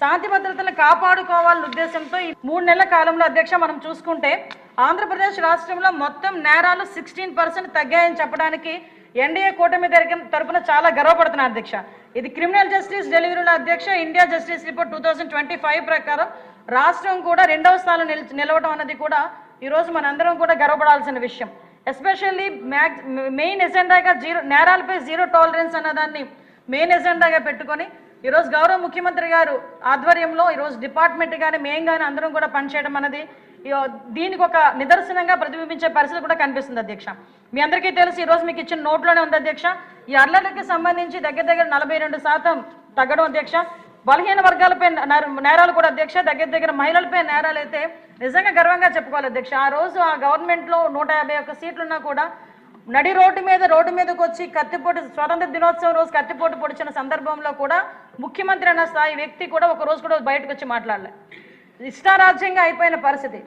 శాంతి భద్రతలను కాపాడుకోవాలనే ఉద్దేశంతో ఈ 3 నెలల కాలంలో అధ్యక్ష మనం చూసుకుంటే ఆంధ్రప్రదేశ్ రాష్ట్రంలో మొత్తం నేరాలు 16% తగ్గాయని చెప్పడానికి ఎన్డీఏ కూటమి తరపున చాలా గర్వపడుతున్నారు అధ్యక్ష. ఇది క్రిమినల్ జస్టిస్ డెలివరీలో అధ్యక్ష ఇండియా జస్టిస్ రిపోర్ట్ 2025 ప్రకారం రాష్ట్రం కూడా 2వ స్థానంలో నిలవడం అన్నది కూడా ఈరోజు మనందరం కూడా గర్వపడాల్సిన విషయం. ఎస్పెషల్లీ మెయిన్ ఎజెండాగా నేరాలపై జీరో టాలరెన్స్ అన్నదాన్ని మెయిన్ ఎజెండాగా పెట్టుకొని ఈరోజు గౌరవ ముఖ్యమంత్రి గారు ఆధ్వర్యంలో ఈరోజు డిపార్ట్మెంట్ కానీ మేము కానీ అందరం కూడా పనిచేయడం అన్నది దీనికి ఒక నిదర్శనంగా ప్రతిబింబించే పరిస్థితి కూడా కనిపిస్తుంది అధ్యక్ష. మీ అందరికీ తెలుసు ఈరోజు మీకు ఇచ్చిన నోట్లోనే ఉంది అధ్యక్ష. ఈ అల్లర్లకి సంబంధించి దగ్గర 42% తగ్గడం అధ్యక్ష. బలహీన వర్గాలపై నేరాలు కూడా అధ్యక్ష దగ్గర మహిళలపై నేరాలు అయితే నిజంగా గర్వంగా చెప్పుకోవాలి అధ్యక్ష. ఆ రోజు ఆ గవర్నమెంట్లో 151 సీట్లున్నా కూడా నడి రోడ్డు మీదకి వచ్చి కత్తిపోటు స్వాతంత్ర దినోత్సవం రోజు కత్తిపోటు పొడిచిన సందర్భంలో కూడా ముఖ్యమంత్రి అన్న స్థాయి వ్యక్తి కూడా ఒక రోజు కూడా బయటకు వచ్చి మాట్లాడలే. ఇష్టారాజ్యంగా అయిపోయిన పరిస్థితి.